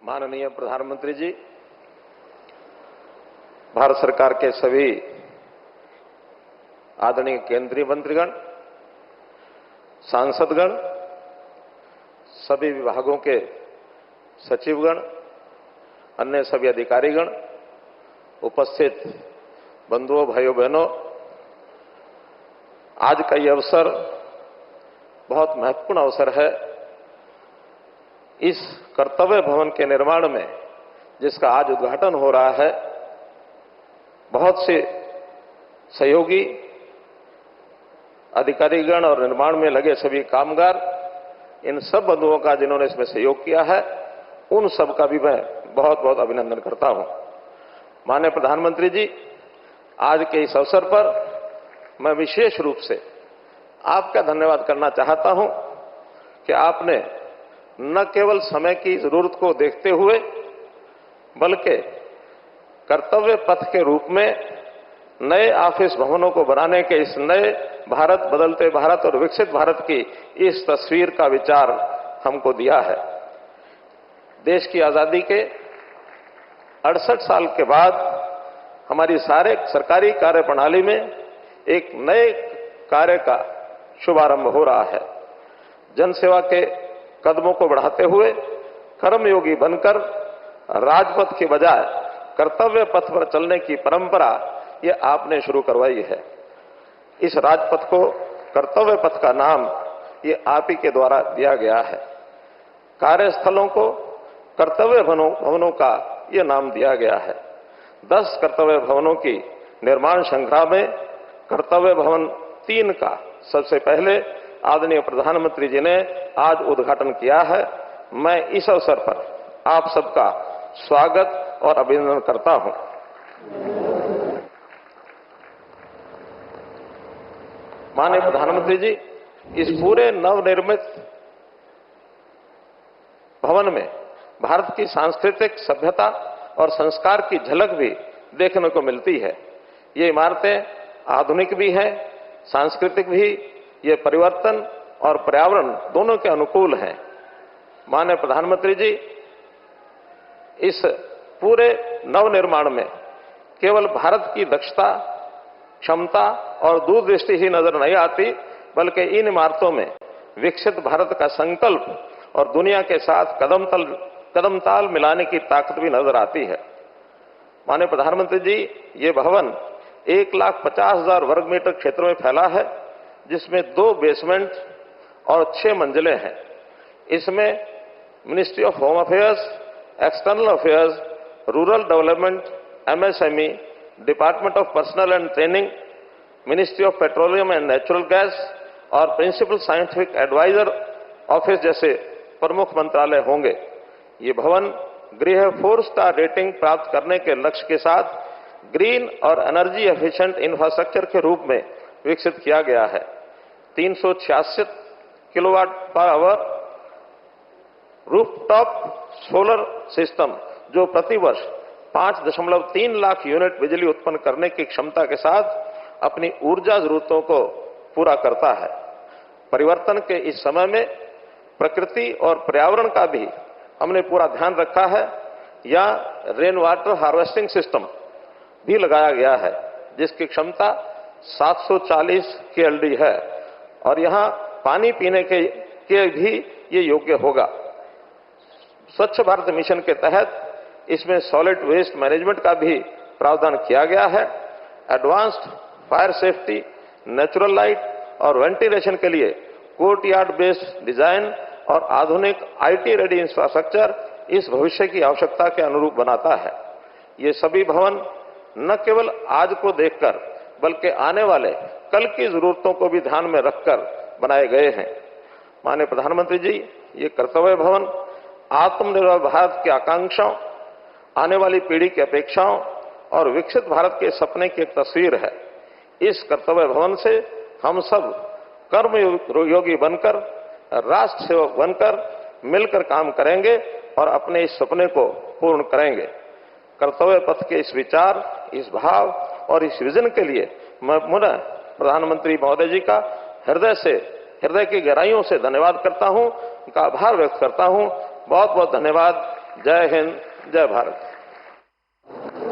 माननीय प्रधानमंत्री जी, भारत सरकार के सभी आदरणीय केंद्रीय मंत्रीगण, सांसदगण, सभी विभागों के सचिवगण, अन्य सभी अधिकारीगण, उपस्थित बंधुओं, भाइयों बहनों, आज का ये अवसर बहुत महत्वपूर्ण अवसर है। इस कर्तव्य भवन के निर्माण में जिसका आज उद्घाटन हो रहा है, बहुत से सहयोगी अधिकारीगण और निर्माण में लगे सभी कामगार, इन सब बंधुओं का जिन्होंने इसमें सहयोग किया है, उन सब का भी मैं बहुत बहुत अभिनंदन करता हूं। माननीय प्रधानमंत्री जी, आज के इस अवसर पर मैं विशेष रूप से आपका धन्यवाद करना चाहता हूं कि आपने न केवल समय की जरूरत को देखते हुए बल्कि कर्तव्य पथ के रूप में नए ऑफिस भवनों को बनाने के इस नए भारत, बदलते भारत और विकसित भारत की इस तस्वीर का विचार हमको दिया है। देश की आजादी के 68 साल के बाद हमारी सारे सरकारी कार्य प्रणाली में एक नए कार्य का शुभारंभ हो रहा है। जनसेवा के कदमों को बढ़ाते हुए कर्मयोगी बनकर राजपथ के बजाय कर्तव्य पथ पर चलने की परंपरा ये आपने शुरू करवाई है। इस राजपथ को कर्तव्य पथ का नाम ये आप ही के द्वारा दिया गया है। कार्यस्थलों को कर्तव्य भवनों का ये नाम दिया गया है। 10 कर्तव्य भवनों की निर्माण श्रृंखला में कर्तव्य भवन 3 का सबसे पहले आदरणीय प्रधानमंत्री जी ने आज उद्घाटन किया है। मैं इस अवसर पर आप सबका स्वागत और अभिनंदन करता हूं। माननीय प्रधानमंत्री जी, इस पूरे नवनिर्मित भवन में भारत की सांस्कृतिक सभ्यता और संस्कार की झलक भी देखने को मिलती है। ये इमारतें आधुनिक भी हैं, सांस्कृतिक भी, ये परिवर्तन और पर्यावरण दोनों के अनुकूल हैं। माननीय प्रधानमंत्री जी, इस पूरे नवनिर्माण में केवल भारत की दक्षता, क्षमता और दूरदृष्टि ही नजर नहीं आती, बल्कि इन इमारतों में विकसित भारत का संकल्प और दुनिया के साथ कदम ताल मिलाने की ताकत भी नजर आती है। माननीय प्रधानमंत्री जी, ये भवन 1,50,000 वर्ग मीटर क्षेत्र में फैला है, जिसमें 2 बेसमेंट और 6 मंजिलें हैं। इसमें ministry of home affairs, external affairs, rural development, MSME, department of personal and training, ministry of petroleum and natural gas और प्रिंसिपल साइंटिफिक एडवाइजर ऑफिस जैसे प्रमुख मंत्रालय होंगे। ये भवन गृह 4 स्टार रेटिंग प्राप्त करने के लक्ष्य के साथ ग्रीन और एनर्जी एफिशिएंट इंफ्रास्ट्रक्चर के रूप में विकसित किया गया है। 366 kilowatt per hour rooftop solar system, जो प्रतिवर्ष 5.3 लाख यूनिट बिजली उत्पन्न करने की क्षमता के साथ अपनी ऊर्जा जरूरतों को पूरा करता है। परिवर्तन के इस समय में प्रकृति और पर्यावरण का भी हमने पूरा ध्यान रखा है। यहाँ रेन वाटर हार्वेस्टिंग सिस्टम भी लगाया गया है, जिसकी क्षमता 740 KLD है और यहाँ पानी पीने के भी ये योग्य होगा। स्वच्छ भारत मिशन के तहत इसमें सॉलिड वेस्ट मैनेजमेंट का भी प्रावधान किया गया है। Advanced fire safety, natural light और वेंटिलेशन के लिए कोर्टयार्ड बेस्ड डिजाइन और आधुनिक IT रेडी इंफ्रास्ट्रक्चर इस भविष्य की आवश्यकता के अनुरूप बनाता है। ये सभी भवन न केवल आज को देखकर बल्कि आने वाले कल की जरूरतों को भी ध्यान में रखकर बनाए गए हैं। माननीय प्रधानमंत्री जी, ये कर्तव्य भवन आत्मनिर्भर भारत की आकांक्षाओं, आने वाली पीढ़ी की अपेक्षाओं और विकसित भारत के सपने की एक तस्वीर है। इस कर्तव्य भवन से हम सब कर्मयोगी बनकर, राष्ट्र सेवक बनकर मिलकर काम करेंगे और अपने इस सपने को पूर्ण करेंगे। कर्तव्य पथ के इस विचार, इस भाव और इस विजन के लिए मैं पुनः प्रधानमंत्री महोदय जी का हृदय की गहराइयों से धन्यवाद करता हूं, उनका आभार व्यक्त करता हूं। बहुत बहुत धन्यवाद। जय हिंद, जय भारत।